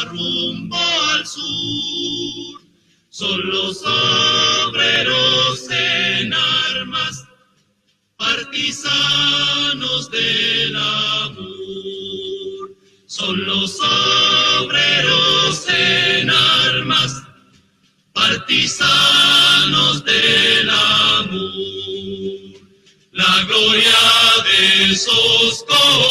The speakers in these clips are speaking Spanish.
rumbo al sur. Son los obreros en armas, partisanos del amor. Son los obreros en armas, partisanos del amor. La gloria de esos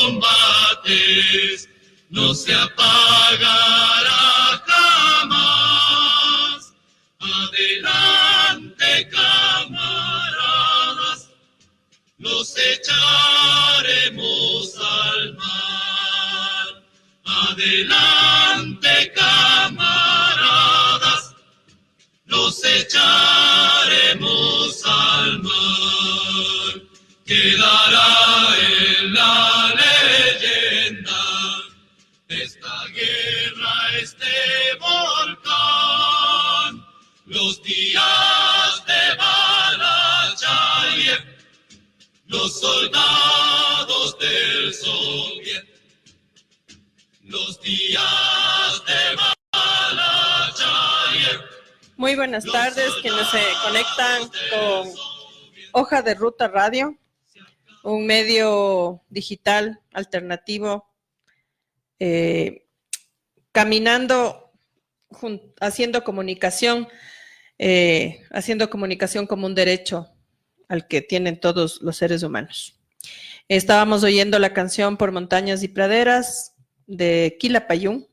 combates no se apagará jamás. Adelante, camaradas, los echaremos al mar. Adelante, camaradas, los echaremos al mar. Quedará en la leyenda de esta guerra, este volcán, los días de Balachayev, los soldados del Soviet, los días de Balachayev. Muy buenas tardes, quienes se conectan con Hoja de Ruta Radio, un medio digital alternativo, caminando, haciendo comunicación como un derecho al que tienen todos los seres humanos. Estábamos oyendo la canción Por Montañas y Praderas de Quilapayún.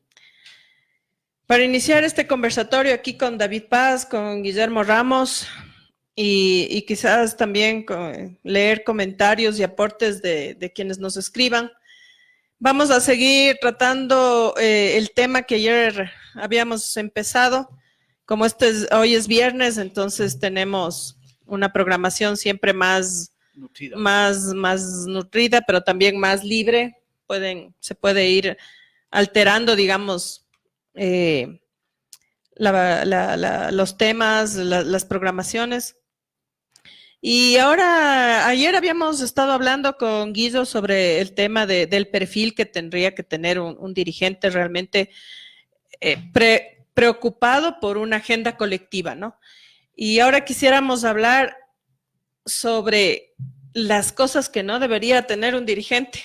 Para iniciar este conversatorio aquí con David Paz, con Guillermo Ramos y quizás también leer comentarios y aportes de quienes nos escriban, vamos a seguir tratando el tema que ayer habíamos empezado. Como hoy es viernes, entonces tenemos una programación siempre más nutrida, pero también más libre. Se puede ir alterando, digamos, los temas, las programaciones. Y ahora, ayer habíamos estado hablando con Guido sobre el tema del perfil que tendría que tener un dirigente realmente preocupado por una agenda colectiva, ¿no? Y ahora quisiéramos hablar sobre las cosas que no debería tener un dirigente.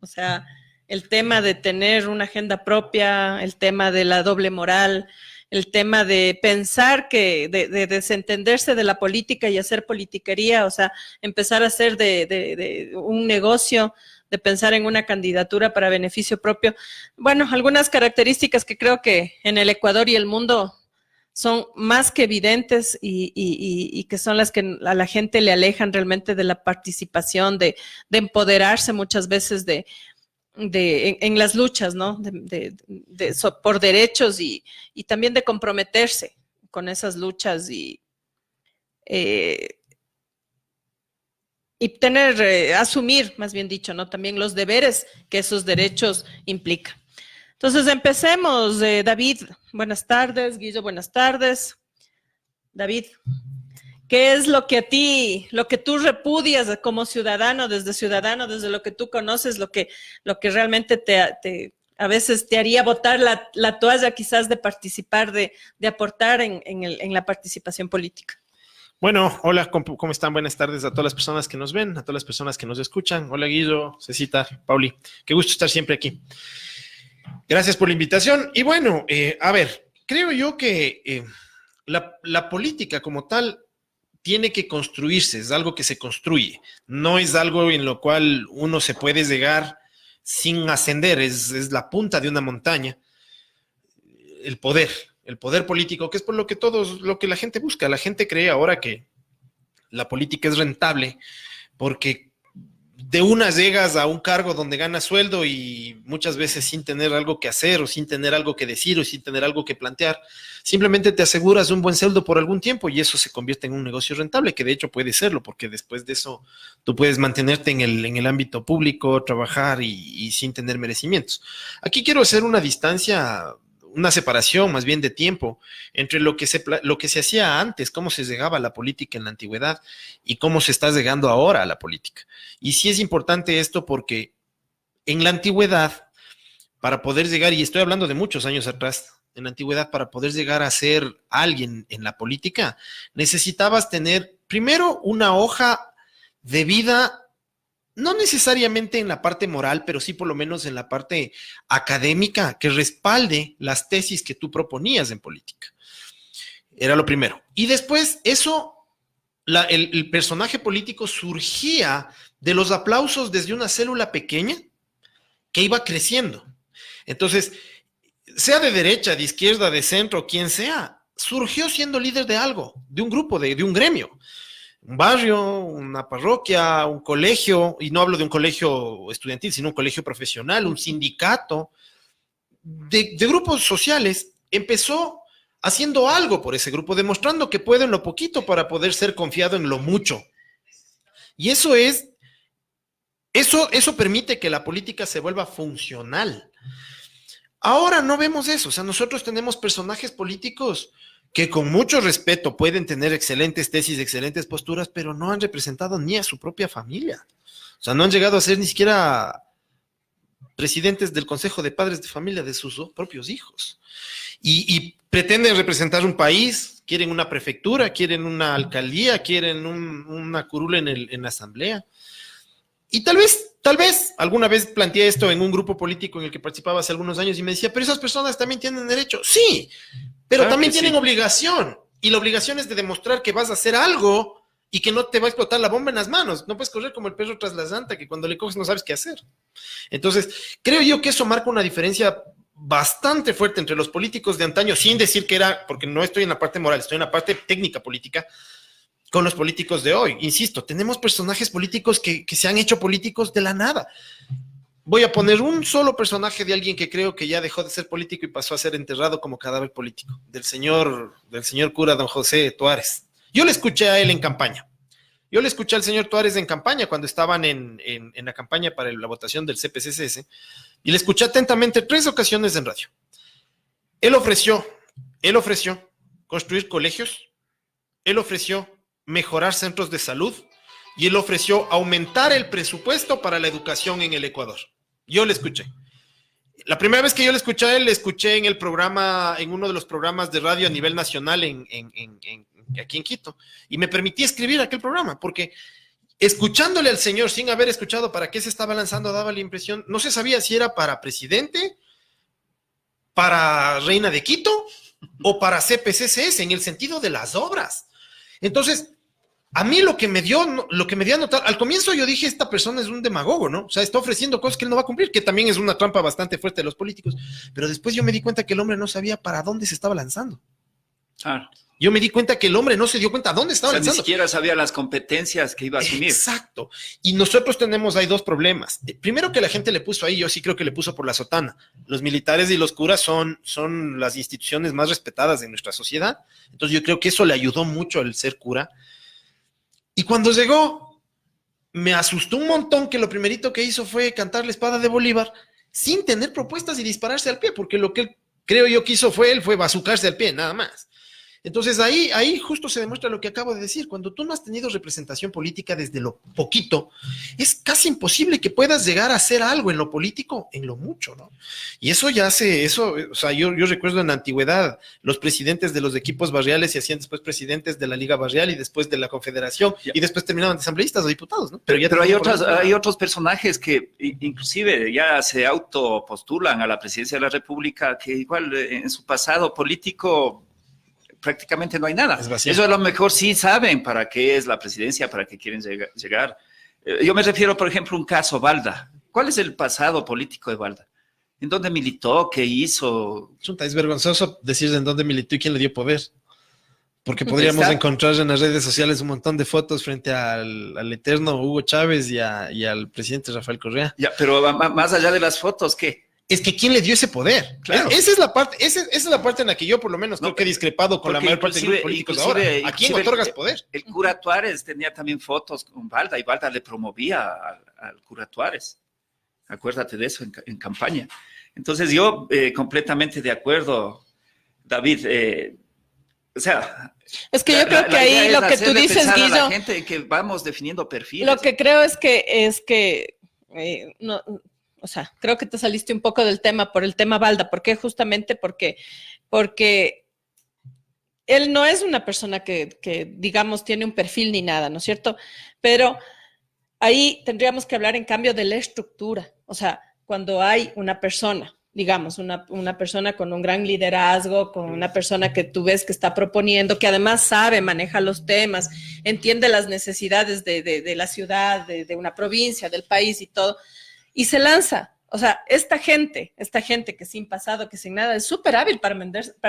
O sea, el tema de tener una agenda propia, el tema de la doble moral, el tema de pensar de desentenderse de la política y hacer politiquería, o sea, empezar a hacer de un negocio, de pensar en una candidatura para beneficio propio. Bueno, algunas características que creo que en el Ecuador y el mundo son más que evidentes y que son las que a la gente le alejan realmente de la participación, de empoderarse muchas veces en las luchas, ¿no? Por derechos y también de comprometerse con esas luchas y asumir, más bien dicho, ¿no? También los deberes que esos derechos implican. Entonces empecemos, David, buenas tardes, Guillo, buenas tardes. David, ¿qué es lo que tú repudias como ciudadano, desde lo que tú conoces, lo que realmente a veces te haría botar la toalla quizás de participar, de aportar en la participación política? Bueno, hola, ¿cómo están? Buenas tardes a todas las personas que nos ven, a todas las personas que nos escuchan. Hola Guido, Cecita, Pauli, qué gusto estar siempre aquí. Gracias por la invitación. Y bueno, a ver, creo yo que la política como tal tiene que construirse, es algo que se construye, no es algo en lo cual uno se puede llegar sin ascender, es la punta de una montaña, el poder político, que es por lo que la gente busca. La gente cree ahora que la política es rentable porque de una llegas a un cargo donde ganas sueldo y muchas veces sin tener algo que hacer o sin tener algo que decir o sin tener algo que plantear, simplemente te aseguras un buen sueldo por algún tiempo y eso se convierte en un negocio rentable, que de hecho puede serlo, porque después de eso tú puedes mantenerte en el ámbito público, trabajar y sin tener merecimientos. Aquí quiero hacer una separación más bien de tiempo entre lo que se hacía antes, cómo se llegaba a la política en la antigüedad y cómo se está llegando ahora a la política. Y sí es importante esto porque en la antigüedad para poder llegar, y estoy hablando de muchos años atrás, en la antigüedad, para poder llegar a ser alguien en la política, necesitabas tener primero una hoja de vida, no necesariamente en la parte moral, pero sí por lo menos en la parte académica, que respalde las tesis que tú proponías en política. Era lo primero. Y después eso, el personaje político surgía de los aplausos desde una célula pequeña que iba creciendo. Entonces, sea de derecha, de izquierda, de centro, quien sea, surgió siendo líder de algo, de un grupo, de un gremio. Un barrio, una parroquia, un colegio, y no hablo de un colegio estudiantil, sino un colegio profesional, un sindicato, de grupos sociales, empezó haciendo algo por ese grupo, demostrando que puede en lo poquito para poder ser confiado en lo mucho. Y eso permite que la política se vuelva funcional. Ahora no vemos eso, o sea, nosotros tenemos personajes políticos que con mucho respeto pueden tener excelentes tesis, excelentes posturas, pero no han representado ni a su propia familia. O sea, no han llegado a ser ni siquiera presidentes del Consejo de Padres de Familia de sus propios hijos. Y pretenden representar un país, quieren una prefectura, quieren una alcaldía, quieren una curula en la asamblea. Y tal vez, alguna vez planteé esto en un grupo político en el que participaba hace algunos años y me decía, pero esas personas también tienen derecho. Sí, pero claro, también tienen obligación. Y la obligación es de demostrar que vas a hacer algo y que no te va a explotar la bomba en las manos. No puedes correr como el perro tras la santa, que cuando le coges no sabes qué hacer. Entonces, creo yo que eso marca una diferencia bastante fuerte entre los políticos de antaño, sin decir que era, porque no estoy en la parte moral, estoy en la parte técnica política, con los políticos de hoy. Insisto, tenemos personajes políticos que se han hecho políticos de la nada. Voy a poner un solo personaje de alguien que creo que ya dejó de ser político y pasó a ser enterrado como cadáver político, del señor cura don José Tuárez. Yo le escuché a él en campaña. Yo le escuché al señor Tuárez en campaña cuando estaban en la campaña para la votación del CPCCS y le escuché atentamente 3 ocasiones en radio. Él ofreció construir colegios, él ofreció mejorar centros de salud y él ofreció aumentar el presupuesto para la educación en el Ecuador. Yo le escuché. La primera vez que yo le escuché a él, le escuché en el programa, en uno de los programas de radio a nivel nacional aquí en Quito, y me permití escribir aquel programa, porque escuchándole al señor sin haber escuchado para qué se estaba lanzando, daba la impresión, no se sabía si era para presidente, para Reina de Quito o para CPCCS, en el sentido de las obras. Entonces, a mí lo que me dio a notar, al comienzo yo dije, esta persona es un demagogo, ¿no? O sea, está ofreciendo cosas que él no va a cumplir, que también es una trampa bastante fuerte de los políticos, pero después yo me di cuenta que el hombre no sabía para dónde se estaba lanzando. Claro. Yo me di cuenta que el hombre no se dio cuenta a dónde estaba lanzando. Ni siquiera sabía las competencias que iba a asumir. Exacto. Y nosotros tenemos ahí 2 problemas. Primero, que la gente le puso ahí, yo sí creo que le puso por la sotana. Los militares y los curas son las instituciones más respetadas de nuestra sociedad. Entonces yo creo que eso le ayudó mucho el ser cura. Y cuando llegó, me asustó un montón que lo primerito que hizo fue cantar la espada de Bolívar sin tener propuestas y dispararse al pie, porque lo que él, creo yo que hizo fue bazucarse al pie, nada más. Entonces ahí justo se demuestra lo que acabo de decir. Cuando tú no has tenido representación política desde lo poquito, es casi imposible que puedas llegar a hacer algo en lo político, en lo mucho, ¿no? Y eso ya o sea, yo recuerdo en la antigüedad, los presidentes de los equipos barriales se hacían después presidentes de la Liga Barrial y después de la Confederación, y después terminaban de asambleístas o diputados, ¿no? Pero hay otros personajes que inclusive ya se autopostulan a la presidencia de la República, que igual en su pasado político prácticamente no hay nada. Eso a lo mejor sí saben para qué es la presidencia, para qué quieren llegar. Yo me refiero, por ejemplo, a un caso Balda. ¿Cuál es el pasado político de Balda? ¿En dónde militó? ¿Qué hizo? Es vergonzoso decir en dónde militó y quién le dio poder. Porque podríamos encontrar en las redes sociales un montón de fotos frente al eterno Hugo Chávez y al presidente Rafael Correa. Ya, pero más allá de las fotos, ¿qué? Es que ¿quién le dio ese poder? Claro. Esa es la parte en la que yo por lo menos creo que he discrepado con la mayor parte de los políticos ahora. ¿A quién otorgas poder? El cura Tuárez tenía también fotos con Balda y Balda le promovía al cura Tuárez. Acuérdate de eso en campaña. Entonces yo completamente de acuerdo, David. O sea, es que yo creo que ahí lo que tú dices, Guillo, a la gente que vamos definiendo perfiles. Lo que creo es que no, O sea, creo que te saliste un poco del tema por el tema Balda. ¿Por qué? Justamente porque él no es una persona que, digamos, tiene un perfil ni nada, ¿no es cierto? Pero ahí tendríamos que hablar, en cambio, de la estructura. O sea, cuando hay una persona, digamos, una persona con un gran liderazgo, con una persona que tú ves que está proponiendo, que además sabe, maneja los temas, entiende las necesidades de la ciudad, de una provincia, del país y todo, y se lanza. O sea, esta gente que sin pasado, que sin nada, es súper hábil para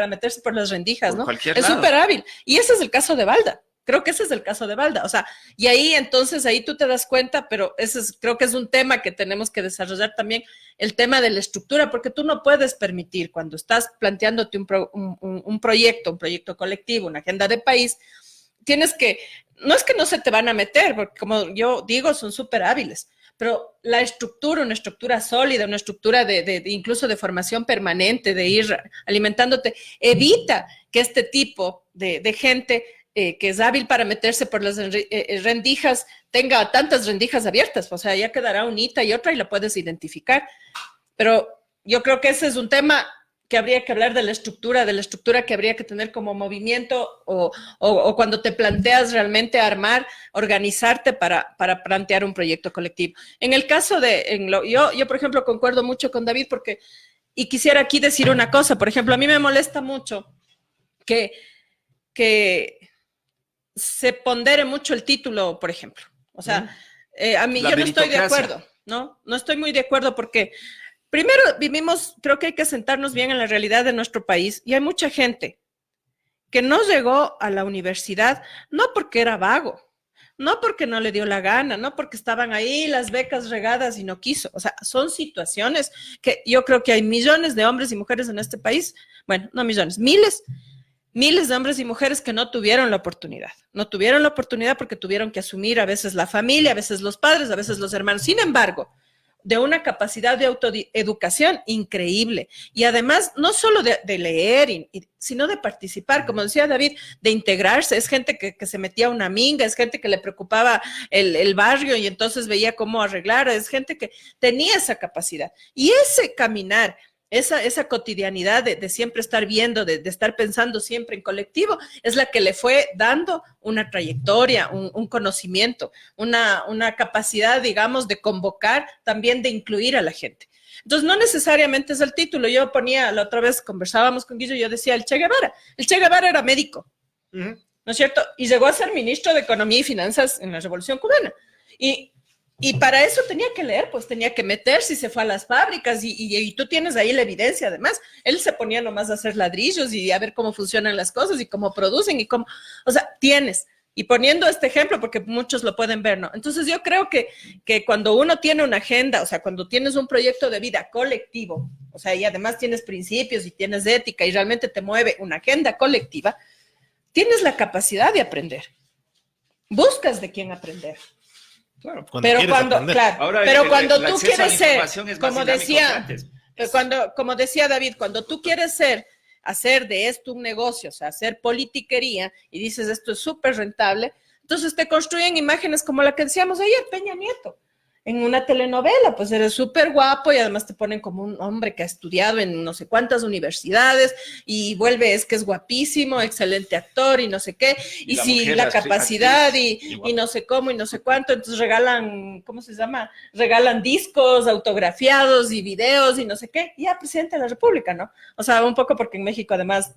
meterse por las rendijas, ¿no? Es súper hábil. Y ese es el caso de Balda. Creo que ese es el caso de Balda. O sea, y ahí entonces, ahí tú te das cuenta, pero creo que es un tema que tenemos que desarrollar también, el tema de la estructura, porque tú no puedes permitir, cuando estás planteándote un proyecto colectivo, una agenda de país, no es que no se te van a meter, porque como yo digo, son súper hábiles, pero la estructura, una estructura sólida, una estructura incluso de formación permanente, de ir alimentándote, evita que este tipo de gente que es hábil para meterse por las rendijas tenga tantas rendijas abiertas. O sea, ya quedará unita y otra y la puedes identificar. Pero yo creo que ese es un tema que habría que hablar de la estructura que habría que tener como movimiento o cuando te planteas realmente armar, organizarte para plantear un proyecto colectivo. En el caso yo, por ejemplo, concuerdo mucho con David y quisiera aquí decir una cosa. Por ejemplo, a mí me molesta mucho que se pondere mucho el título, por ejemplo. O sea, a mí yo no estoy de acuerdo, ¿no? No estoy muy de acuerdo porque primero creo que hay que sentarnos bien en la realidad de nuestro país y hay mucha gente que no llegó a la universidad no porque era vago, no porque no le dio la gana, no porque estaban ahí las becas regadas y no quiso. O sea, son situaciones que yo creo que hay millones de hombres y mujeres en este país, bueno, no millones, miles de hombres y mujeres que no tuvieron la oportunidad. No tuvieron la oportunidad porque tuvieron que asumir a veces la familia, a veces los padres, a veces los hermanos. Sin embargo, de una capacidad de autoeducación increíble. Y además, no solo de leer, sino de participar, como decía David, de integrarse. Es gente que se metía a una minga, es gente que le preocupaba el barrio y entonces veía cómo arreglar, es gente que tenía esa capacidad. Y ese caminar, esa cotidianidad de siempre estar viendo, de estar pensando siempre en colectivo, es la que le fue dando una trayectoria, un conocimiento, una capacidad, digamos, de convocar, también de incluir a la gente. Entonces, no necesariamente es el título. Yo ponía, la otra vez conversábamos con Guillo, yo decía el Che Guevara. El Che Guevara era médico, ¿no es cierto? Y llegó a ser ministro de Economía y Finanzas en la Revolución Cubana. Y para eso tenía que leer, pues tenía que meterse y se fue a las fábricas y tú tienes ahí la evidencia. Además, él se ponía nomás a hacer ladrillos y a ver cómo funcionan las cosas y cómo producen y cómo, o sea, tienes. Y poniendo este ejemplo, porque muchos lo pueden ver, ¿no? Entonces yo creo que cuando uno tiene una agenda, o sea, cuando tienes un proyecto de vida colectivo, o sea, y además tienes principios y tienes ética y realmente te mueve una agenda colectiva, tienes la capacidad de aprender. Buscas de quién aprender. Claro, cuando tú quieres ser, como decía David, cuando tú quieres hacer de esto un negocio, o sea, hacer politiquería y dices esto es súper rentable, entonces te construyen imágenes como la que decíamos ayer, Peña Nieto, en una telenovela, pues eres súper guapo y además te ponen como un hombre que ha estudiado en no sé cuántas universidades y es que es guapísimo, excelente actor y no sé qué, y si la capacidad y no sé cómo y no sé cuánto, entonces regalan, ¿cómo se llama? Regalan discos autografiados y videos y no sé qué, y ya presidente de la República, ¿no? O sea, un poco porque en México además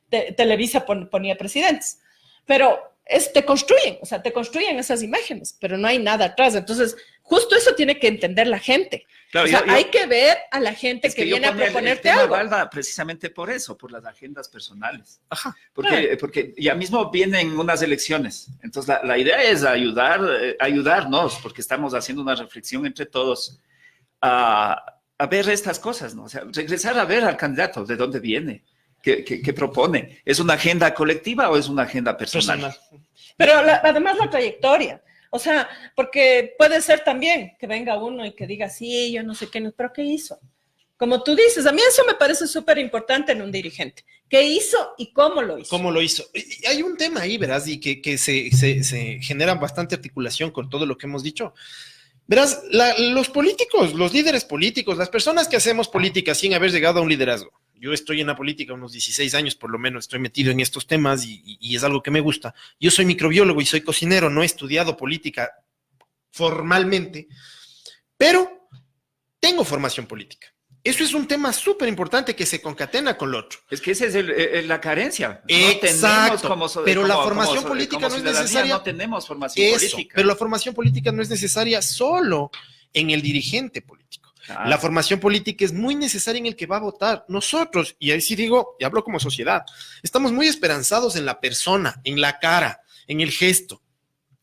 Televisa ponía presidentes, pero te construyen esas imágenes, pero no hay nada atrás. Entonces, justo eso tiene que entender la gente. Claro, o sea, hay que ver a la gente que viene a proponerte algo. Valda precisamente por eso, por las agendas personales. Ajá. Porque ya mismo vienen unas elecciones. Entonces, la idea es ayudarnos, porque estamos haciendo una reflexión entre todos a ver estas cosas, ¿no? O sea, regresar a ver al candidato, de dónde viene. ¿Qué propone? ¿Es una agenda colectiva o es una agenda personal? Pero además la trayectoria, o sea, porque puede ser también que venga uno y que diga, sí, yo no sé qué, pero ¿qué hizo? Como tú dices, a mí eso me parece súper importante en un dirigente. ¿Qué hizo y cómo lo hizo? ¿Cómo lo hizo? Y hay un tema ahí, ¿verdad? Y que se genera bastante articulación con todo lo que hemos dicho. Verás, los políticos, los líderes políticos, las personas que hacemos política sin haber llegado a un liderazgo. Yo estoy en la política unos 16 años, por lo menos, estoy metido en estos temas y es algo que me gusta. Yo soy microbiólogo y soy cocinero, no he estudiado política formalmente, pero tengo formación política. Eso es un tema súper importante que se concatena con lo otro. Es que esa es la carencia. Exacto, pero la formación como política no es necesaria. No tenemos formación política. Pero la formación política no es necesaria solo en el dirigente político. Claro. La formación política es muy necesaria en el que va a votar. Nosotros, y ahí sí digo, y hablo como sociedad, estamos muy esperanzados en la persona, en la cara, en el gesto,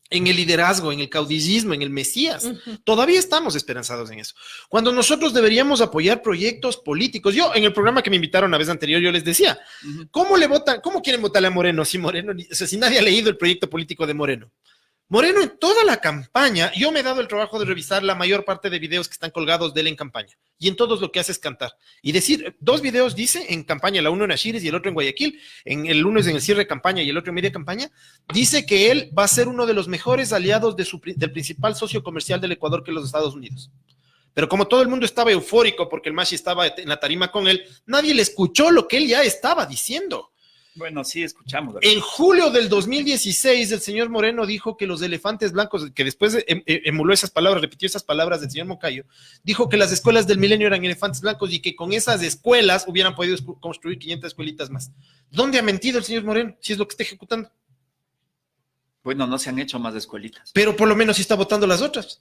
en el liderazgo, en el caudillismo, en el Mesías. Todavía estamos esperanzados en eso. Cuando nosotros deberíamos apoyar proyectos políticos. Yo, en el programa que me invitaron la vez anterior, yo les decía, ¿cómo le votan? ¿Cómo quieren votarle a Moreno? Si Moreno, o sea, si nadie ha leído el proyecto político de Moreno. Moreno en toda la campaña, yo me he dado el trabajo de revisar la mayor parte de videos que están colgados de él en campaña. Y en todos lo que hace es cantar. Y decir, 2 videos dice en campaña, la uno en Ashires y el otro en Guayaquil, el uno es en el cierre de campaña y el otro en media campaña, dice que él va a ser uno de los mejores aliados del principal socio comercial del Ecuador, que es los Estados Unidos. Pero como todo el mundo estaba eufórico porque el Mashi estaba en la tarima con él, nadie le escuchó lo que él ya estaba diciendo. Bueno, sí, escuchamos. En julio del 2016, el señor Moreno dijo que los elefantes blancos, que después emuló esas palabras, repitió esas palabras del señor Moncayo, dijo que las escuelas del milenio eran elefantes blancos y que con esas escuelas hubieran podido construir 500 escuelitas más. ¿Dónde ha mentido el señor Moreno? Si es lo que está ejecutando. Bueno, no se han hecho más escuelitas. Pero por lo menos sí está votando las otras.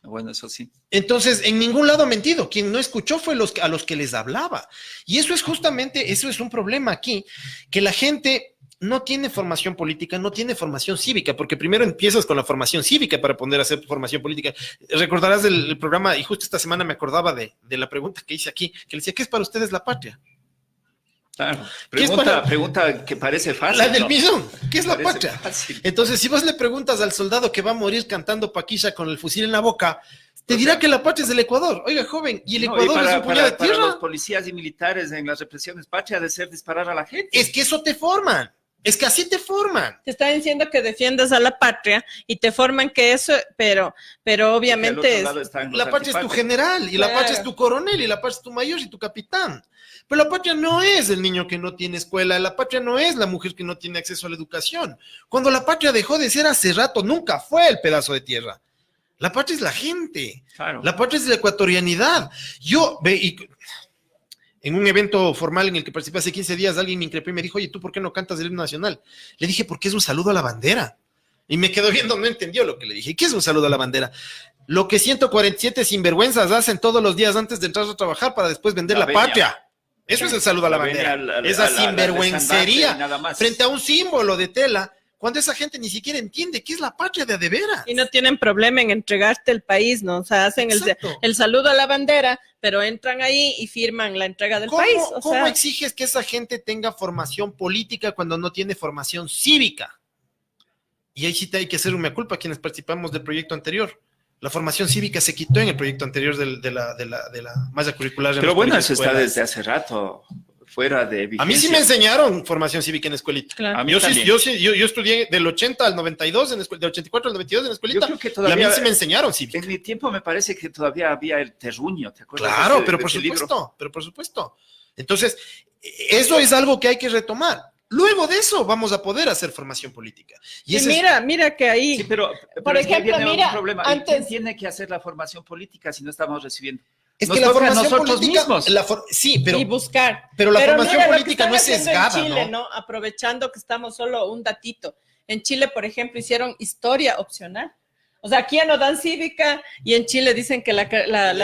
Bueno, eso sí. Entonces, en ningún lado ha mentido. Quien no escuchó fue a los que les hablaba. Y eso es justamente, eso es un problema aquí, que la gente no tiene formación política, no tiene formación cívica, porque primero empiezas con la formación cívica para poder hacer formación política. Recordarás el programa, y justo esta semana me acordaba de la pregunta que hice aquí, que le decía, ¿qué es para ustedes la patria? Claro. Pregunta que parece fácil. La del ¿no? millón. ¿Qué es la Parece patria? fácil. Entonces, si vos le preguntas al soldado que va a morir cantando Paquilla con el fusil en la boca, te dirá que la patria es del Ecuador. Oiga, joven, ¿y el Ecuador es un puñado de tierra? Para los policías y militares en las represiones, patria ha de ser disparar a la gente. Es que eso te forman. Es que así te forman. Te está diciendo que defiendas a la patria y te forman que eso, pero obviamente la patria es tu general, y la patria es tu coronel, y la patria es tu mayor y tu capitán. Pero la patria no es el niño que no tiene escuela, la patria no es la mujer que no tiene acceso a la educación. Cuando la patria dejó de ser hace rato, nunca fue el pedazo de tierra. La patria es la gente. Claro. La patria es la ecuatorianidad. En un evento formal en el que participé hace 15 días, alguien me increpó y me dijo, oye, ¿tú por qué no cantas el himno nacional? Le dije, porque es un saludo a la bandera. Y me quedó viendo, no entendió lo que le dije. ¿Qué es un saludo a la bandera? Lo que 147 sinvergüenzas hacen todos los días antes de entrar a trabajar para después vender la patria. Eso es el saludo a la bandera. Esa sinvergüencería frente a un símbolo de tela, cuando esa gente ni siquiera entiende qué es la patria de a de veras. Y no tienen problema en entregarte el país, ¿no? O sea, hacen el saludo a la bandera, pero entran ahí y firman la entrega del país. ¿Cómo exiges que esa gente tenga formación política cuando no tiene formación cívica? Y ahí sí te hay que hacer una culpa a quienes participamos del proyecto anterior. La formación cívica se quitó en el proyecto anterior de la malla curricular. Pero bueno, eso está desde hace rato fuera de vigencia. A mí sí me enseñaron formación cívica en escuelita. Claro. A mí yo estudié del 80 al 92, del 84 al 92 en escuelita. Yo creo que todavía, y a mí sí me enseñaron cívica. En mi tiempo me parece que todavía había el terruño, ¿te acuerdas? Claro, pero por supuesto. Entonces, eso es algo que hay que retomar. Luego de eso vamos a poder hacer formación política. Y mira que ahí, sí, pero por ejemplo, mira, problema. antes... ¿Quién tiene que hacer la formación política si no estamos recibiendo? Es que la formación nosotros política, mismos. Y buscar. Pero la formación mira, política no es sesgada, en Chile, ¿no? Aprovechando que estamos solo un datito. En Chile, por ejemplo, hicieron historia opcional. O sea, aquí ya no dan cívica y en Chile dicen que la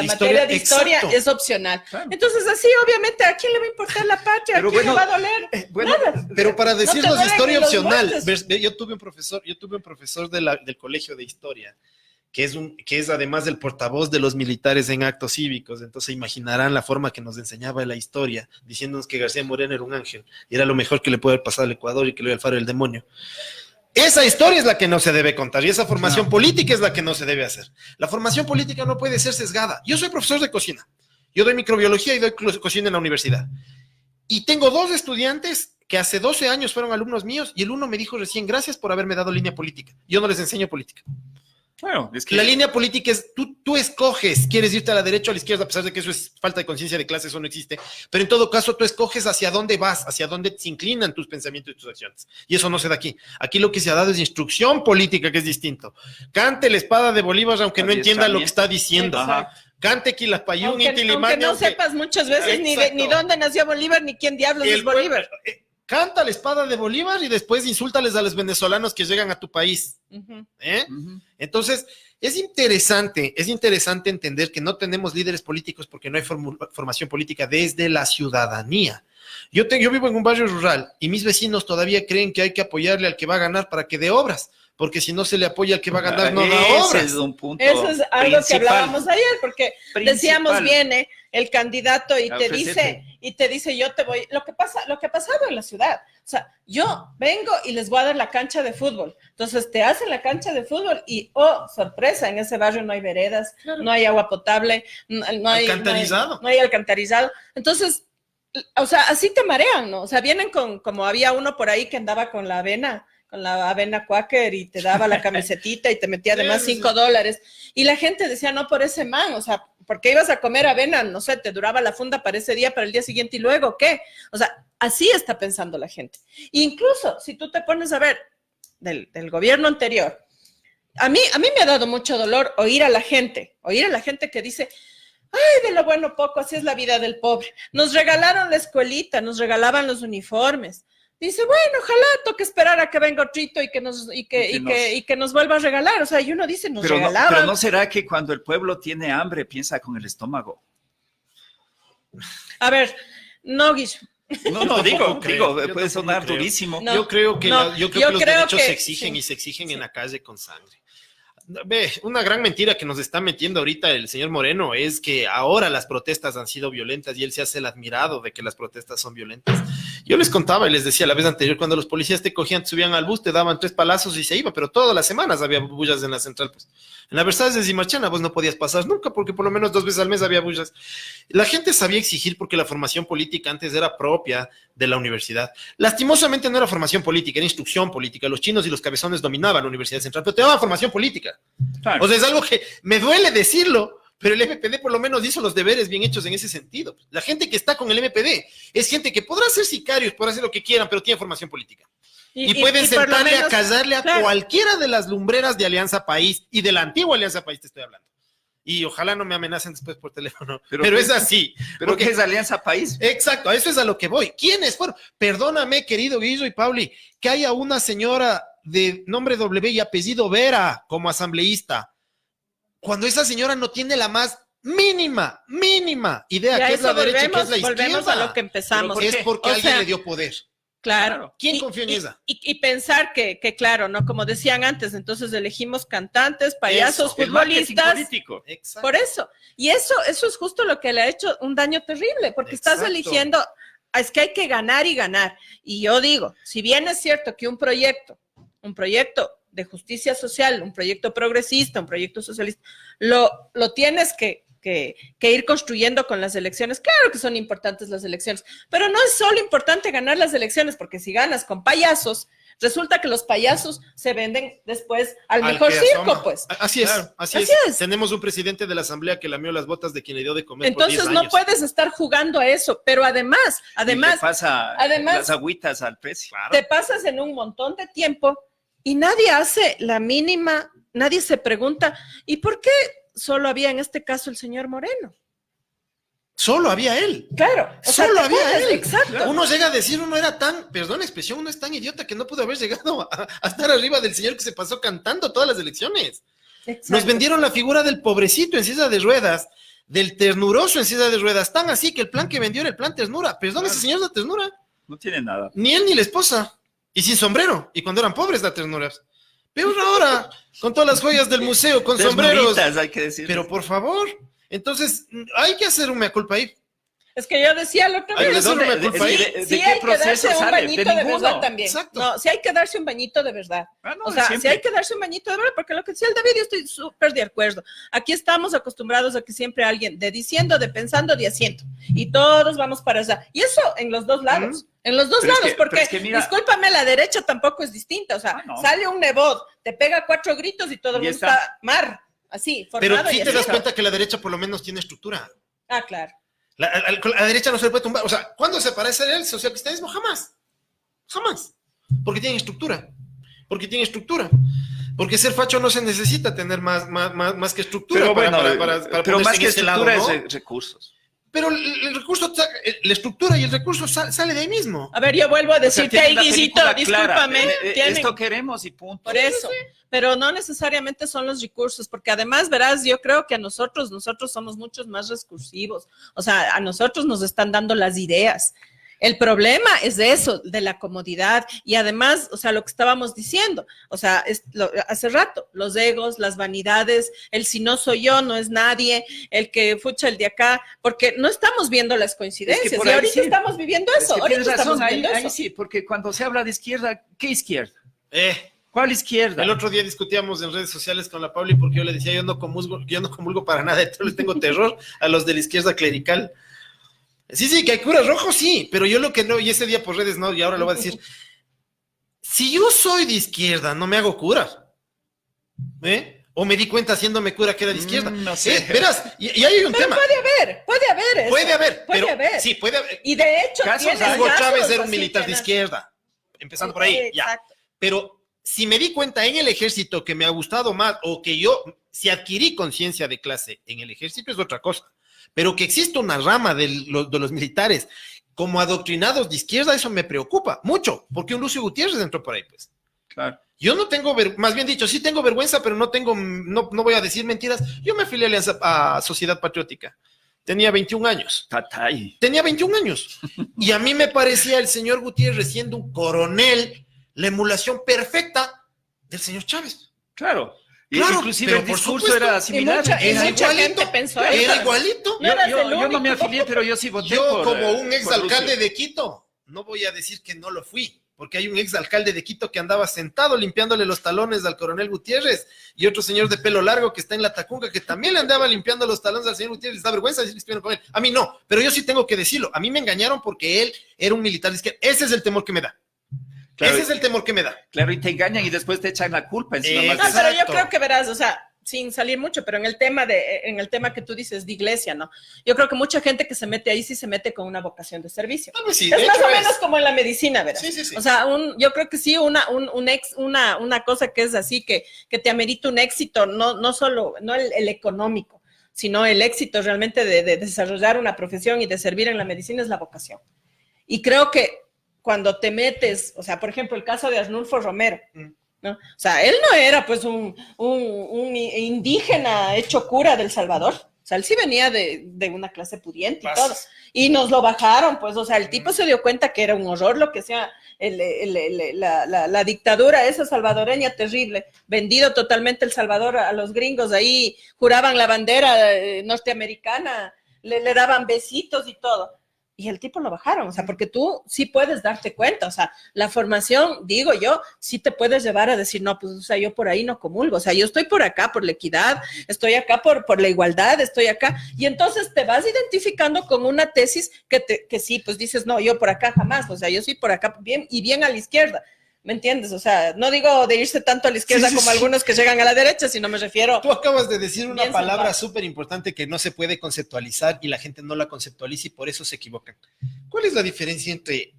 materia de historia es opcional. Claro. Entonces, así, obviamente, ¿a quién le va a importar la patria? ¿A quién le va a doler? Nada. Pero para decirnos historia opcional, yo tuve un profesor del colegio de historia, que es además el portavoz de los militares en actos cívicos. Entonces imaginarán la forma que nos enseñaba la historia, diciéndonos que García Moreno era un ángel, y era lo mejor que le puede haber pasado al Ecuador y que le iba al faro del demonio. Esa historia es la que no se debe contar y esa formación política es la que no se debe hacer. La formación política no puede ser sesgada. Yo soy profesor de cocina. Yo doy microbiología y doy cocina en la universidad. Y tengo 2 estudiantes que hace 12 años fueron alumnos míos y el uno me dijo recién, gracias por haberme dado línea política. Yo no les enseño política. Bueno, es que La línea política es, tú escoges, quieres irte a la derecha o a la izquierda, a pesar de que eso es falta de conciencia de clase, eso no existe, pero en todo caso tú escoges hacia dónde vas, hacia dónde se inclinan tus pensamientos y tus acciones, y eso no se da aquí. Aquí lo que se ha dado es instrucción política, que es distinto. Cante la espada de Bolívar, aunque no entienda lo que está diciendo. Exacto. Cante Quilapayún y Aunque Tilimaña. no sepas muchas veces Exacto. ni dónde nació Bolívar, ni quién diablos es Bolívar. Canta la espada de Bolívar y después insúltales a los venezolanos que llegan a tu país. Ujú. Entonces, es interesante entender que no tenemos líderes políticos porque no hay formación política desde la ciudadanía. Yo vivo en un barrio rural y mis vecinos todavía creen que hay que apoyarle al que va a ganar para que dé obras, porque si no se le apoya al que va a ganar, no da obras. Ese es un punto Eso es algo principal. que hablábamos ayer, porque decíamos, Principal. viene el candidato y A te ofrecerte. dice, yo te voy, lo que ha pasado en la ciudad. O sea, yo vengo y les voy a dar la cancha de fútbol. Entonces te hacen la cancha de fútbol y, oh, sorpresa, en ese barrio no hay veredas, no hay agua potable, no hay Alcantarizado. no hay alcantarizado. Entonces, o sea, así te marean, ¿no? O sea, vienen como había uno por ahí que andaba con la avena Quaker y te daba la camisetita y te metía además $5. Y la gente decía, no por ese man, o sea, porque ibas a comer avena, no sé, te duraba la funda para ese día, para el día siguiente y luego, ¿qué? O sea, así está pensando la gente. Incluso si tú te pones a ver del gobierno anterior, a mí me ha dado mucho dolor oír a la gente que dice, ay, de lo bueno poco, así es la vida del pobre. Nos regalaron la escuelita, nos regalaban los uniformes. Dice, bueno, ojalá toque esperar a que venga otrito y que nos vuelva a regalar. O sea, y uno dice, nos regalaban. Pero no será que cuando el pueblo tiene hambre piensa con el estómago. A ver, no, Guillo. No, digo, creo. puede Yo sonar tampoco creo. durísimo. No. Yo creo que los derechos se exigen sí. y se exigen en la calle con sangre. Ve, una gran mentira que nos está metiendo ahorita el señor Moreno es que ahora las protestas han sido violentas y él se hace el admirado de que las protestas son violentas. Yo les contaba y les decía la vez anterior, cuando los policías te cogían, te subían al bus, te daban 3 palazos y se iba, pero todas las semanas había bullas en la central. Pues. En la Versalles de Zimachana vos no podías pasar nunca porque por lo menos 2 veces al mes había bullas. La gente sabía exigir porque la formación política antes era propia de la universidad. Lastimosamente no era formación política, era instrucción política. Los chinos y los cabezones dominaban la Universidad Central, pero te daban formación política. Claro. O sea, es algo que me duele decirlo, pero el MPD por lo menos hizo los deberes bien hechos en ese sentido. La gente que está con el MPD es gente que podrá ser sicarios, podrá hacer lo que quieran, pero tiene formación política. Y pueden por lo sentarle menos, a callarle a claro. cualquiera de las lumbreras de Alianza País y de la antigua Alianza País te estoy hablando. Y ojalá no me amenacen después por teléfono, pero es así. Pero ¿qué es Alianza País? Exacto, a eso es a lo que voy. ¿Quiénes fueron? Perdóname, querido Guillo y Pauli, que haya una señora de nombre W y apellido Vera como asambleísta, cuando esa señora no tiene la más mínima idea Ya qué es la eso derecha y qué es la izquierda. volvemos a lo que empezamos. Es porque O alguien sea, le dio poder. Claro. ¿Quién confió en esa? Y pensar que, claro, ¿no? Como decían antes, entonces elegimos cantantes, payasos, El marketing futbolistas. político. Exacto. Por eso. Y eso es justo lo que le ha hecho un daño terrible, porque estás Exacto. eligiendo, es que hay que ganar y ganar. Y yo digo, si bien es cierto que un proyecto de justicia social, un proyecto progresista, un proyecto socialista, lo tienes que ir construyendo con las elecciones. Claro que son importantes las elecciones, pero no es solo importante ganar las elecciones, porque si ganas con payasos, resulta que los payasos se venden después al mejor que circo, asoma. pues. Así es, Claro. así es. Tenemos un presidente de la asamblea que lamió las botas de quien le dio de comer Entonces por 10 no años. puedes estar jugando a eso, pero además, Y te pasa las agüitas al precio. Claro. te pasas en un montón de tiempo y nadie hace la mínima, nadie se pregunta, ¿y por qué solo había en este caso el señor Moreno? Solo había él. Claro. Solo había él. Exacto. Uno llega a decir, uno era tan, perdón la expresión, uno es tan idiota que no pudo haber llegado a estar arriba del señor que se pasó cantando todas las elecciones. Exacto. Nos vendieron la figura del pobrecito en silla de ruedas, del ternuroso en silla de ruedas, tan así que el plan que vendió era el plan ternura. Perdón, ese señor es la ternura. No tiene nada. Ni él ni la esposa. Y sin sombrero. Y cuando eran pobres la ternura. Peor ahora, con todas las joyas del museo, con sombreros. Desnuditas, hay que decir. Pero por favor, entonces hay que hacer un mea culpa ahí. Es que yo decía el otro Ay, día. ¿de dónde? ¿De Sí qué hay que darse proceso un sale? bañito De de ninguno. verdad también. Exacto. No, sí hay que darse un bañito de verdad. Ah, no, O sea, siempre. sí hay que darse un bañito de verdad, porque lo que decía el David, yo estoy súper de acuerdo. Aquí estamos acostumbrados a que siempre alguien de diciendo, de pensando, de haciendo. Y todos vamos para allá. Y eso en los dos lados. En los dos Pero es lados, que- porque, pero es que mira- discúlpame, la derecha tampoco es distinta. O sea, Ah, no. sale un nebot, te pega 4 gritos y todo el Y mundo está. está mar. Así, Pero formado sí y te das haciendo. cuenta que la derecha por lo menos tiene estructura. Ah, claro. La derecha no se le puede tumbar. O sea, ¿cuándo se parece al socialcristianismo? Jamás. Jamás. Porque tienen estructura. Porque tienen estructura. Porque ser facho no se necesita tener más que estructura. Pero bueno, para pero ponerse más en que ese lado, estructura ¿no? es recursos. Pero el recurso, la estructura y el recurso sale de ahí mismo. A ver, yo vuelvo a O sea, decirte tiene ahí, una Guisito, película discúlpame. clara. tienen- Esto queremos y punto. Por eso, pero no necesariamente son los recursos, porque además, verás, yo creo que a nosotros somos muchos más recursivos, o sea, a nosotros nos están dando las ideas. El problema es de eso, de la comodidad, y además, o sea, lo que estábamos diciendo, o sea, hace rato, los egos, las vanidades, el si no soy yo, no es nadie, el que fucha el de acá, porque no estamos viendo las coincidencias, por y ahí ahorita sí. estamos viviendo Es eso, que ahorita tienes estamos razón, viviendo ahí eso. sí, porque cuando se habla de izquierda, ¿qué izquierda? Eh, ¿Cuál izquierda? El otro día discutíamos en redes sociales con la Pauli porque yo le decía, yo no comulgo para nada, yo les tengo terror a los de la izquierda clerical. Sí, que hay curas rojos, sí, pero yo lo que no, y ese día por redes no, y ahora lo voy a decir, si yo soy de izquierda, no me hago cura, ¿eh? O me di cuenta haciéndome cura que era de izquierda. No sé. Verás, y ahí hay un tema. Puede haber eso. Puede haber, Puede pero haber. sí, puede haber. Y de hecho, Casos tienes hay. Hugo casos Chávez era un así militar de que izquierda, empezando por ahí, ya. Exacto. Pero si me di cuenta en el ejército que me ha gustado más, o que yo, si adquirí conciencia de clase en el ejército, es otra cosa. Pero que existe una rama de los militares como adoctrinados de izquierda, eso me preocupa mucho, porque un Lucio Gutiérrez entró por ahí, pues. Claro. Yo no tengo, más bien dicho, sí tengo vergüenza, pero no voy a decir mentiras. Yo me afilié a Sociedad Patriótica. Tenía 21 años. Tatay. Tenía 21 años. Y a mí me parecía el señor Gutiérrez, siendo un coronel, la emulación perfecta del señor Chávez. Claro. Claro, Inclusive pero el por discurso supuesto. era similar. Y mucha gente pensó eso. Era igualito. No eras el Yo no único. me afilié, pero yo sí voté Yo, por, como un por exalcalde Lucio. de Quito, no voy a decir que no lo fui, porque hay un exalcalde de Quito que andaba sentado limpiándole los talones al coronel Gutiérrez y otro señor de pelo largo que está en la Tacunga que también le andaba limpiando los talones al señor Gutiérrez. Les da vergüenza decir que estuvieron con él. A mí no, pero yo sí tengo que decirlo. A mí me engañaron porque él era un militar de izquierda. Ese es el temor que me da. Claro, Ese es el temor que me da. Claro, y te engañan y después te echan la culpa encima más No, de- pero yo Exacto. creo que verás, o sea, sin salir mucho, pero en el tema que tú dices de iglesia, ¿no? Yo creo que mucha gente que se mete ahí sí se mete con una vocación de servicio. Ah, pues sí, Es de más hecho o menos es. como en la medicina, ¿verdad? Sí, sí, sí. O sea, yo creo que sí, una cosa que es así, que te amerita un éxito, no solo, no el económico, sino el éxito realmente de desarrollar una profesión y de servir en la medicina es la vocación. Y creo que cuando te metes, o sea, por ejemplo, el caso de Arnulfo Romero, ¿no? O sea, él no era pues un indígena hecho cura del Salvador. O sea, él sí venía de una clase pudiente y todo. Y nos lo bajaron, pues, o sea, el tipo se dio cuenta que era un horror lo que sea la dictadura esa salvadoreña terrible, vendido totalmente El Salvador a los gringos, ahí juraban la bandera norteamericana, le daban besitos y todo. Y el tipo lo bajaron, o sea, porque tú sí puedes darte cuenta, o sea, la formación, digo yo, sí te puedes llevar a decir, no, pues, o sea, yo por ahí no comulgo, o sea, yo estoy por acá por la equidad, estoy acá por la igualdad, estoy acá, y entonces te vas identificando con una tesis que sí, pues dices, no, yo por acá jamás, o sea, yo soy por acá bien y bien a la izquierda, ¿me entiendes? O sea, no digo de irse tanto a la izquierda Sí, como sí. algunos que llegan a la derecha, sino me refiero... Tú acabas de decir una Bien palabra salvado. súper importante que no se puede conceptualizar y la gente no la conceptualiza y por eso se equivocan. ¿Cuál es la diferencia entre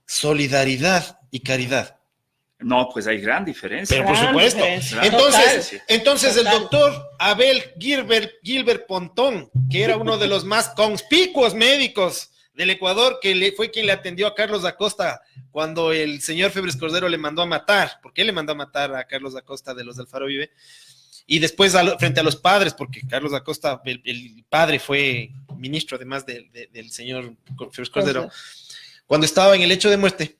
solidaridad y caridad? No, pues hay gran diferencia. Pero por Gran supuesto. diferencia. Entonces, Total. entonces Total. el doctor Abel Gilbert Pontón, que era uno de los más conspicuos médicos del Ecuador, que fue quien le atendió a Carlos Acosta cuando el señor Febres Cordero le mandó a matar, porque él le mandó a matar a Carlos Acosta de los de Alfaro Vive, y después frente a los padres, porque Carlos Acosta, el padre fue ministro además del señor Febres Cordero, cuando estaba en el lecho de muerte,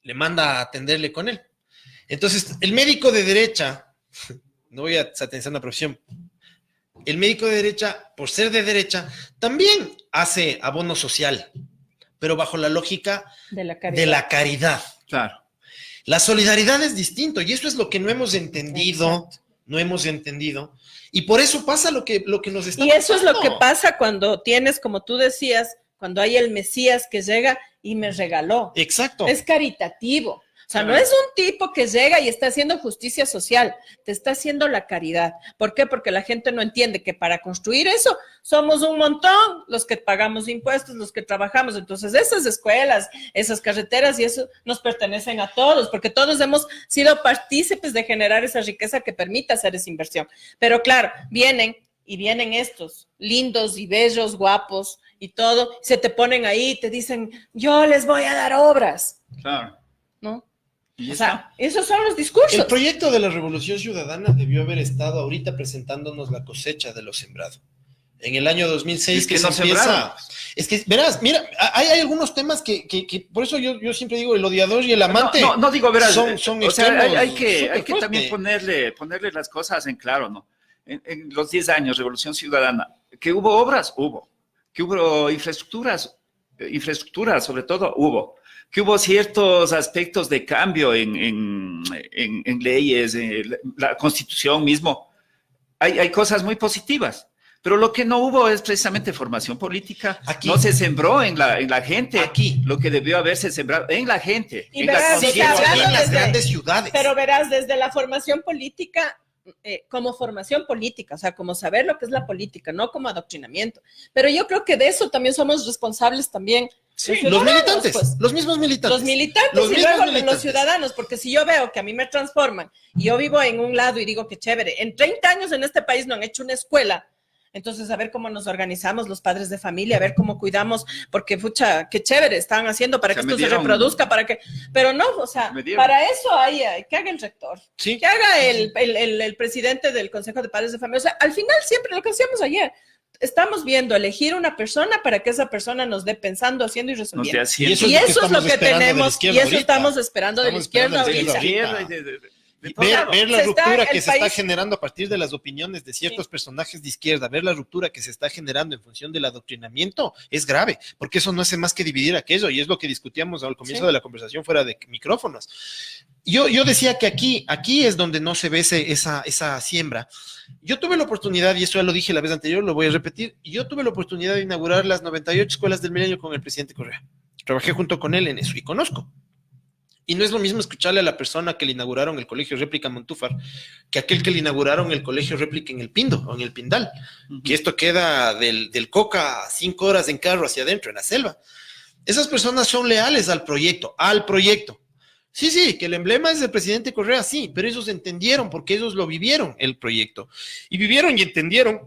le manda a atenderle con él. Entonces, el médico de derecha, no voy a satanizar una profesión, el médico de derecha, por ser de derecha, también hace abono social, pero bajo la lógica de la caridad. Claro. La solidaridad es distinto y eso es lo que no hemos entendido. Exacto. No hemos entendido. Y por eso pasa lo que nos está pasando. Y eso es lo que pasa cuando tienes, como tú decías, cuando hay el Mesías que llega y me regaló. Exacto. Es caritativo. O sea, no es un tipo que llega y está haciendo justicia social, te está haciendo la caridad. ¿Por qué? Porque la gente no entiende que para construir eso somos un montón los que pagamos impuestos, los que trabajamos. Entonces, esas escuelas, esas carreteras y eso nos pertenecen a todos, porque todos hemos sido partícipes de generar esa riqueza que permite hacer esa inversión. Pero claro, vienen estos lindos y bellos, guapos y todo, se te ponen ahí y te dicen, yo les voy a dar obras. Claro. ¿No? O sea, esos son los discursos. El proyecto de la Revolución Ciudadana debió haber estado ahorita presentándonos la cosecha de lo sembrado. En el año 2006 que se empieza... Es que, verás, mira, hay algunos temas que por eso yo siempre digo, el odiador y el amante... No digo, verás, son o sea, hay que también ponerle las cosas en claro, ¿no? En los 10 años, Revolución Ciudadana, que hubo obras, hubo. Que hubo infraestructuras, sobre todo, hubo. Que hubo ciertos aspectos de cambio en leyes, en la Constitución mismo. Hay cosas muy positivas, pero lo que no hubo es precisamente formación política. Aquí. No se sembró en la gente. Aquí. Lo que debió haberse sembrado en la gente, y en verás, la conciencia. En las grandes ciudades. Pero verás, desde la formación política... como formación política, o sea, como saber lo que es la política, no como adoctrinamiento. Pero yo creo que de eso también somos responsables también. Sí, los militantes, pues, los mismos militantes. Los militantes y luego los ciudadanos, porque si yo veo que a mí me transforman y yo vivo en un lado y digo que chévere, en 30 años en este país no han hecho una escuela, entonces a ver cómo nos organizamos los padres de familia, a ver cómo cuidamos, porque pucha, qué chévere están haciendo para que esto se reproduzca, pero no, o sea, para eso hay que haga el rector, sí, que haga el presidente del Consejo de Padres de Familia, o sea, al final siempre lo que hacíamos ayer, estamos viendo elegir una persona para que esa persona nos dé pensando, haciendo y resolviendo. Y eso es lo que tenemos, y eso estamos esperando de la izquierda ahorita. Ver la ruptura que se está generando a partir de las opiniones de ciertos personajes de izquierda, ver la ruptura que se está generando en función del adoctrinamiento es grave, porque eso no hace más que dividir aquello, y es lo que discutíamos al comienzo de la conversación fuera de micrófonos. Yo decía que aquí es donde no se ve esa siembra. Yo tuve la oportunidad, y eso ya lo dije la vez anterior, lo voy a repetir, yo tuve la oportunidad de inaugurar las 98 escuelas del milenio con el presidente Correa. Trabajé junto con él en eso y conozco. Y no es lo mismo escucharle a la persona que le inauguraron el colegio réplica Montúfar que aquel que le inauguraron el colegio réplica en el Pindo o en el Pindal, que esto queda del Coca 5 horas en carro hacia adentro, en la selva. Esas personas son leales al proyecto. Sí, que el emblema es del presidente Correa, sí, pero ellos entendieron porque ellos lo vivieron, el proyecto. Y vivieron y entendieron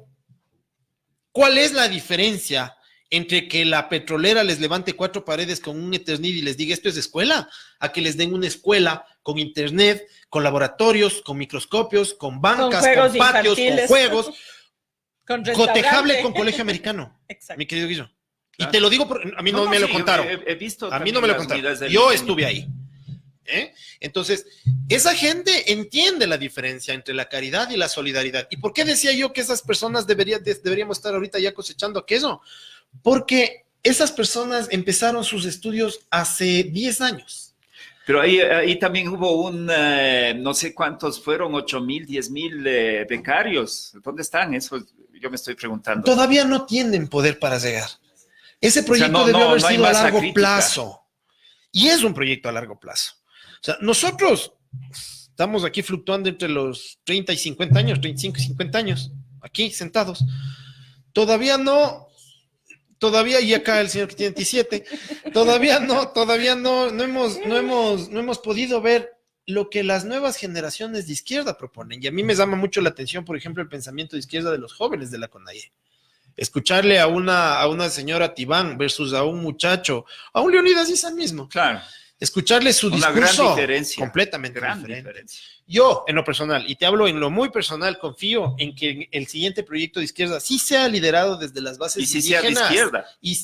cuál es la diferencia entre que la petrolera les levante 4 paredes con un Eternit y les diga esto es escuela, a que les den una escuela con internet, con laboratorios, con microscopios, con bancas, con patios, con juegos, cotejable con colegio americano. Exacto. Mi querido Guillo. Claro. Y te lo digo, a mí no me lo contaron. He visto a mí no me lo contaron. Yo estuve ahí. Entonces, esa gente entiende la diferencia entre la caridad y la solidaridad. ¿Y por qué decía yo que esas personas deberíamos estar ahorita ya cosechando aquello? Porque esas personas empezaron sus estudios hace 10 años. Pero ahí también hubo no sé cuántos fueron, 8,000, 10,000 becarios. ¿Dónde están? Eso yo me estoy preguntando. Todavía no tienen poder para llegar. Ese proyecto debió haber sido a largo plazo. Y es un proyecto a largo plazo. O sea, nosotros estamos aquí fluctuando entre los 30 y 50 años, 35 y 50 años, aquí sentados. Todavía, y acá el señor que tiene 27, todavía no hemos podido ver lo que las nuevas generaciones de izquierda proponen. Y a mí me llama mucho la atención, por ejemplo, el pensamiento de izquierda de los jóvenes de la CONAIE. Escucharle a una señora Tibán versus a un muchacho, a un Leonidas Issa mismo. Claro. escucharle su Una gran discurso diferencia. completamente Gran diferente. diferencia. Yo, en lo personal, y te hablo en lo muy personal, confío en que el siguiente proyecto de izquierda sí sea liderado desde las bases Y si sea de indígenas. izquierda. Y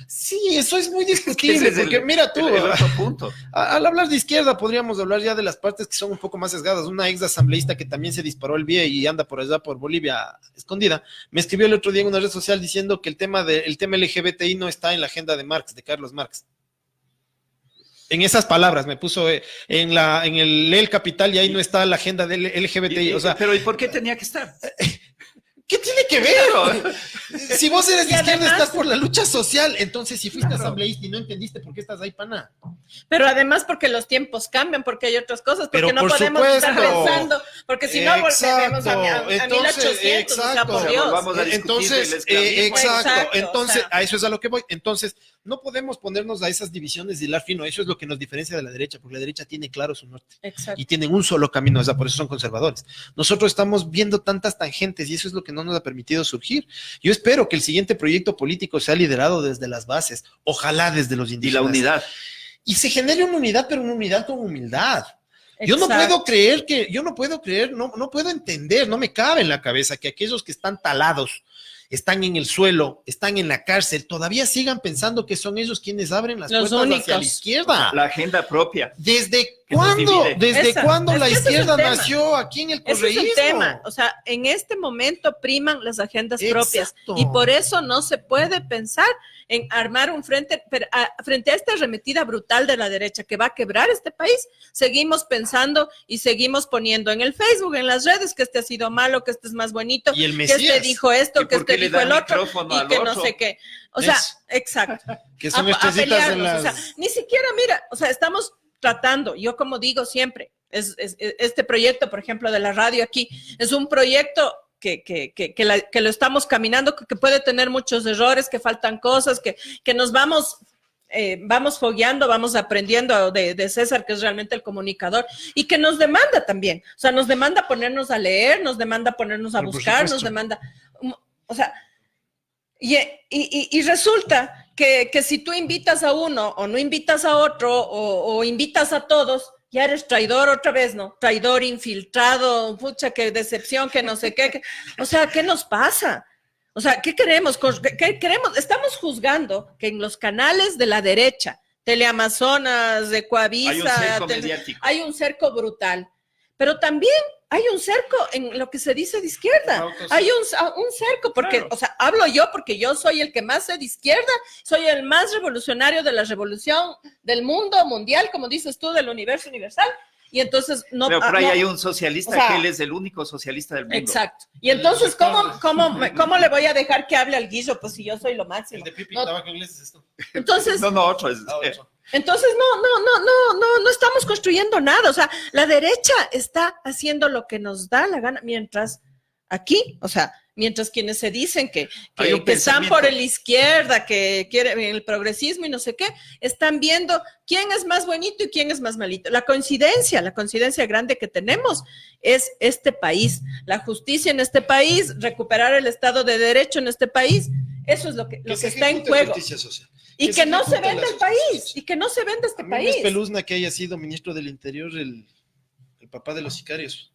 sí, eso es muy Ese discutible, es porque mira tú, el otro punto. al hablar de izquierda podríamos hablar ya de las partes que son un poco más sesgadas. Una ex asambleísta que también se disparó el pie y anda por allá por Bolivia escondida, me escribió el otro día en una red social diciendo que el tema LGBTI no está en la agenda de Marx, de Carlos Marx. En esas palabras me puso en el Capital y ahí no está la agenda del LGBTI. O sea, Pero ¿y por qué tenía que estar? ¿qué tiene que ver? Claro. Si vos eres de izquierda, además, estás por la lucha social. Entonces, si fuiste asambleísta y no entendiste por qué estás ahí, pana. Pero además porque los tiempos cambian, porque hay otras cosas, porque Pero no por podemos estar supuesto. pensando, porque si no volvemos a 1800, o sea, por Dios. Vamos a discutir Entonces, del esclavismo. Exacto, entonces, o sea. a eso es a lo que voy. Entonces, no podemos ponernos a esas divisiones de hilar fino. Eso es lo que nos diferencia de la derecha, porque la derecha tiene claro su norte Exacto. y tienen un solo camino, o sea, por eso son conservadores. Nosotros estamos viendo tantas tangentes y eso es lo que no nos ha permitido surgir. Yo espero que el siguiente proyecto político sea liderado desde las bases, ojalá desde los Y indígenas. la unidad. Y se genere una unidad, pero una unidad con humildad. Yo no Exacto. puedo creer, no puedo entender, no me cabe en la cabeza que aquellos que están talados, están en el suelo, están en la cárcel, todavía sigan pensando que son ellos quienes abren las Los puertas únicos. hacia la izquierda. La agenda propia. ¿Desde que nos cuándo? divide. ¿Desde Esa, cuándo es la que ese es el izquierda tema. nació aquí en el Ese es correísmo? el tema, o sea, en este momento priman las agendas propias Exacto. y por eso no se puede pensar en armar un frente, frente a esta arremetida brutal de la derecha que va a quebrar este país. Seguimos pensando y seguimos poniendo en el Facebook, en las redes, que este ha sido malo, que este es más bonito, Y el que este Mesías, dijo esto, ¿Y que por qué este le dijo da el el otro micrófono y al que no otro? sé qué. O sea, Eso. exacto. que son A estrellitas en pelearnos, las... o sea, ni siquiera, mira, o sea, estamos tratando, yo como digo siempre, este proyecto, por ejemplo, de la radio aquí, es un proyecto que lo estamos caminando, que puede tener muchos errores, que faltan cosas, que nos vamos fogueando, vamos aprendiendo de César, que es realmente el comunicador, y que nos demanda también, o sea, nos demanda ponernos a leer, nos demanda ponernos a Pero por buscar, nos supuesto. demanda, o sea, y resulta que si tú invitas a uno o no invitas a otro o invitas a todos, ya eres traidor otra vez, ¿no? Traidor, infiltrado, pucha, qué decepción, que no sé qué. O sea, ¿qué nos pasa? O sea, ¿qué queremos? ¿Qué queremos? Estamos juzgando que en los canales de la derecha, Teleamazonas, de Coavisa, Hay un cerco mediático. hay un cerco brutal, pero también hay un cerco en lo que se dice de izquierda. Hay un cerco, porque, Claro. o sea, hablo yo porque yo soy el que más sé de izquierda, soy el más revolucionario de la revolución del mundo mundial, como dices tú, del universo universal. Y entonces no. Pero por ahí no, hay un socialista, o sea, que él es el único socialista del mundo. exacto. Y entonces, ¿cómo le voy a dejar que hable al Guillo? Pues si yo soy lo máximo. El de Pipi, No, tabaco inglés es esto. entonces, No, otro es. entonces no estamos construyendo nada. O sea, la derecha está haciendo lo que nos da la gana, mientras aquí, o sea, mientras quienes se dicen que Hay un están pensamiento. por la izquierda, que quieren el progresismo y no sé qué, están viendo quién es más bonito y quién es más malito. La coincidencia grande que tenemos es este país, la justicia en este país, recuperar el Estado de Derecho en este país. Eso es lo que está en juego. Y que no se venda el país, y que no se venda este A mí me país. espeluzna que haya sido ministro del Interior el papá de los sicarios.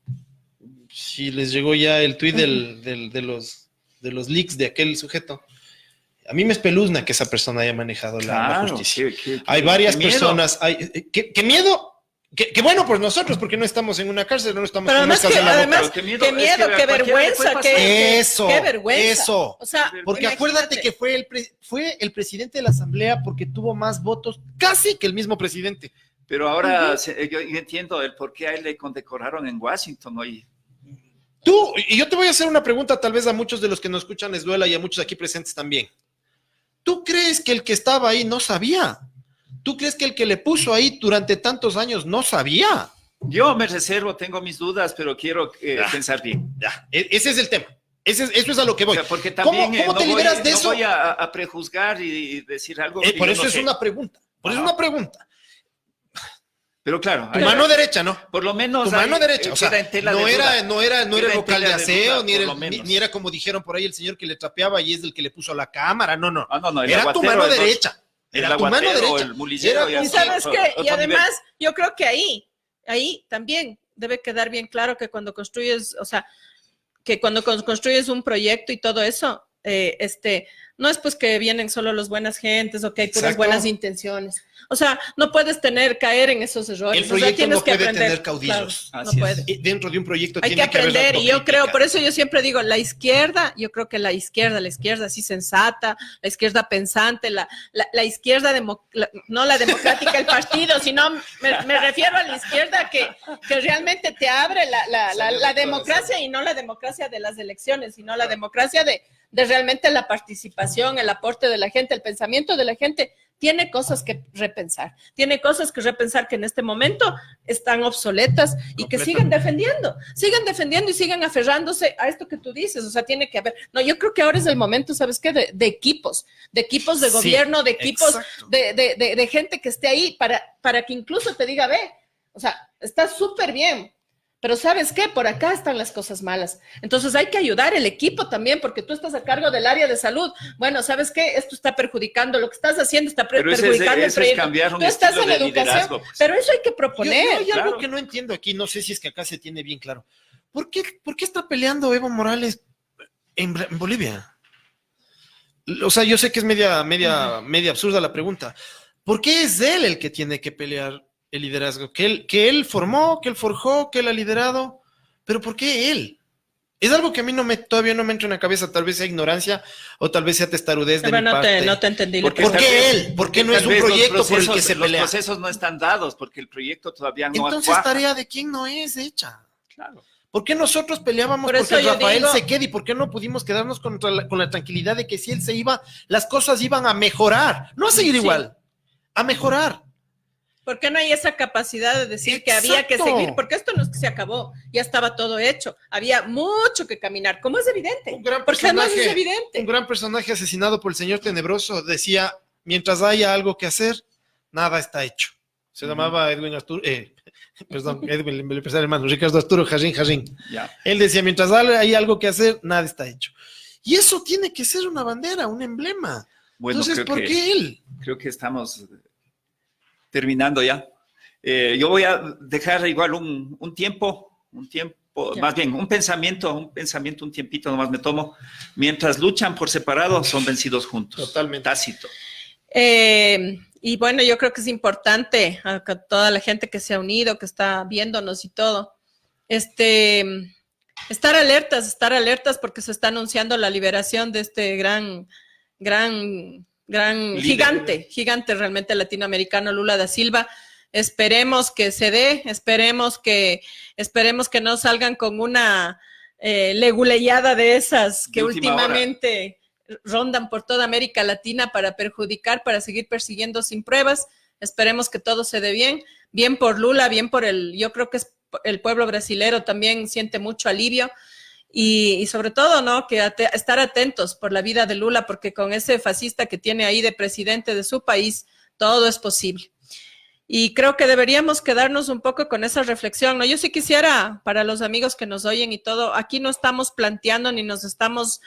Si les llegó ya el tuit de los leaks de aquel sujeto. A mí me espeluzna que esa persona haya manejado la justicia. Hay varias personas. ¿Qué miedo? Qué bueno por nosotros, porque no estamos en una cárcel, no estamos Pero con una además, casa en la además boca. Qué qué miedo, miedo, es que a qué cualquiera le vergüenza, puede pasar. qué vergüenza. Eso. O sea, Porque acuérdate que fue el presidente de la asamblea porque tuvo más votos casi que el mismo presidente. Pero ahora yo entiendo el por qué a él le condecoraron en Washington hoy. Y yo te voy a hacer una pregunta, tal vez a muchos de los que nos escuchan les duela y a muchos aquí presentes también. ¿Tú crees que el que estaba ahí no sabía? ¿Tú crees que el que le puso ahí durante tantos años no sabía? Yo me reservo, tengo mis dudas, pero quiero pensar bien. Ya, ese es el tema. Eso es a lo que voy. O sea, porque también ¿Cómo te liberas de eso? No voy a prejuzgar y decir algo. que Por yo eso no es sé. una pregunta. Por eso es una pregunta. Pero claro, Tu mano derecha, ¿no? por lo menos. Tu mano derecha. O sea, queda en tela no de era duda. el Queda en local de tela de aseo, duda, ni por lo era, menos. ni era como dijeron por ahí el señor que le trapeaba y es el que le puso la cámara. No. Ah, no, el Era tu aguatero mano es derecha. El Era tu mano aguatero, derecha. el mulillero. Era- Y sabes qué, y otro además yo creo que ahí también debe quedar bien claro que cuando construyes, o sea, que cuando construyes un proyecto y todo eso, no es pues que vienen solo los buenas gentes o que hay puras Exacto. buenas intenciones. O sea, no puedes caer en esos errores. El proyecto o sea, tienes no que puede aprender. tener caudillos. Claro, no Así es. puede. Dentro de un proyecto Hay que tiene que haber aprender y yo creo, autocrítica. por eso yo siempre digo, la izquierda así sensata, la izquierda pensante, la izquierda, no la democrática, el partido, sino me refiero a la izquierda que realmente te abre la democracia y no la democracia de las elecciones, sino la democracia de realmente la participación, el aporte de la gente, el pensamiento de la gente. Tiene cosas que repensar, que en este momento están obsoletas y que siguen defendiendo y siguen aferrándose a esto que tú dices. O sea, tiene que haber, no, yo creo que ahora es el momento, ¿sabes qué? De equipos de Sí, gobierno, de equipos exacto. de gente que esté ahí para que incluso te diga, ve, o sea, está súper bien. Pero ¿sabes qué? Por acá están las cosas malas. Entonces hay que ayudar el equipo también, porque tú estás a cargo del área de salud. Bueno, ¿sabes qué? Esto está perjudicando, lo que estás haciendo está perjudicando el es proyecto. cambiar un Tú estás estilo en de educación, liderazgo, pues. pero eso hay que proponer. Hay algo Claro. que no entiendo aquí, no sé si es que acá se tiene bien claro. ¿Por qué está peleando Evo Morales en Bolivia? O sea, yo sé que es media absurda la pregunta. ¿Por qué es él el que tiene que pelear el liderazgo? Que él formó, que él forjó, que él ha liderado. ¿Pero por qué él? Es algo que a mí todavía no me entra en la cabeza. Tal vez sea ignorancia o tal vez sea testarudez de mi parte. No te entendí. ¿Por qué él? ¿Por qué no es un proyecto por el que se pelea? Los procesos no están dados porque el proyecto todavía no Entonces, cuaja. tarea de quién no es hecha. Claro. ¿Por qué nosotros peleábamos Por eso porque yo Rafael digo- se quede y por qué no pudimos quedarnos con la tranquilidad de que si él se iba, las cosas iban a mejorar, no a seguir Sí. igual, a mejorar? ¿Por qué no hay esa capacidad de decir que había que Exacto. seguir? Porque esto no es que se acabó, ya estaba todo hecho. Había mucho que caminar, como es evidente. Un gran Porque no es personaje, evidente. un gran personaje asesinado por el señor Tenebroso decía, mientras haya algo que hacer, nada está hecho. Se llamaba Edwin Arturo, Edwin, el empresario hermano, Ricardo Arturo Jarrín. Ya. Él decía, mientras hay algo que hacer, nada está hecho. Y eso tiene que ser una bandera, un emblema. Bueno, Entonces, creo ¿por qué él? Creo que estamos terminando ya. Yo voy a dejar igual un tiempo, Ya. más bien un pensamiento, un tiempito nomás me tomo. Mientras luchan por separado, son vencidos juntos. Totalmente. Tácito. Y bueno, yo creo que es importante a toda la gente que se ha unido, que está viéndonos y todo, estar alertas porque se está anunciando la liberación de este gran Líder. gigante realmente latinoamericano, Lula da Silva. Esperemos que se dé, esperemos que no salgan con una leguleyada de esas que De última hora. últimamente rondan por toda América Latina para perjudicar, para seguir persiguiendo sin pruebas. Esperemos que todo se dé bien por Lula, bien por yo creo que el pueblo brasilero también siente mucho alivio y sobre todo, ¿no? Que estar atentos por la vida de Lula, porque con ese fascista que tiene ahí de presidente de su país, todo es posible. Y creo que deberíamos quedarnos un poco con esa reflexión, ¿no? Yo sí quisiera, para los amigos que nos oyen y todo, aquí no estamos planteando ni nos estamos,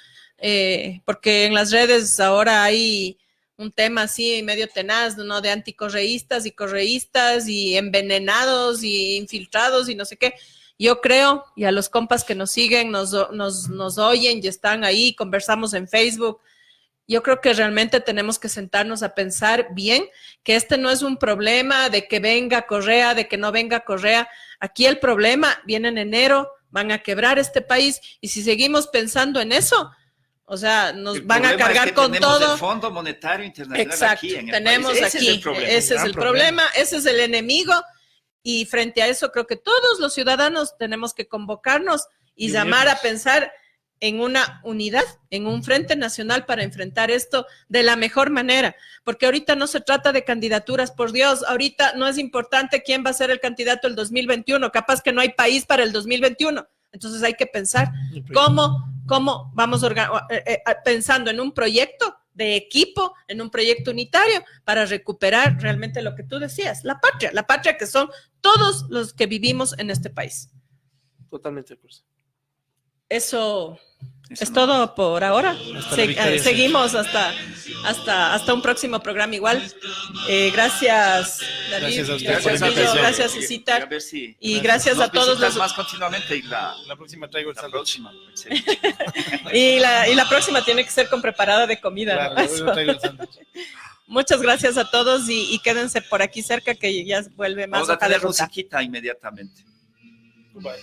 porque en las redes ahora hay un tema así medio tenaz, ¿no? De anticorreístas y correístas y envenenados y infiltrados y no sé qué. Yo creo, y a los compas que nos siguen, nos oyen y están ahí, conversamos en Facebook, yo creo que realmente tenemos que sentarnos a pensar bien que este no es un problema de que venga Correa, de que no venga Correa. Aquí el problema viene en enero, van a quebrar este país y si seguimos pensando en eso, o sea, nos van a cargar con todo. El Fondo Monetario Internacional. Exacto, aquí en el tenemos país. aquí, ese es el problema, ese es el enemigo y frente a eso creo que todos los ciudadanos tenemos que convocarnos y llamar a pensar en una unidad, en un frente nacional para enfrentar esto de la mejor manera, porque ahorita no se trata de candidaturas, por Dios, ahorita no es importante quién va a ser el candidato el 2021, capaz que no hay país para el 2021, entonces hay que pensar cómo vamos pensando en un proyecto de equipo, en un proyecto unitario para recuperar realmente lo que tú decías, la patria que son todos los que vivimos en este país. Totalmente de acuerdo. Eso Eso Es no. todo por ahora. Hasta la victoria, Seguimos hasta un próximo programa igual. Gracias, David. Gracias a usted Gracias, por la Guillo, invitación. gracias, A Cecitar. ver si Y gracias a todos visitas los... más continuamente y la próxima traigo el sándwich. próxima. Excelente. Y la próxima tiene que ser con preparada de comida. Claro, ¿no? yo traigo el sándwich. Muchas gracias a todos y quédense por aquí cerca que ya vuelve más Vamos a hoja de tener ruta. musiquita inmediatamente. Bye.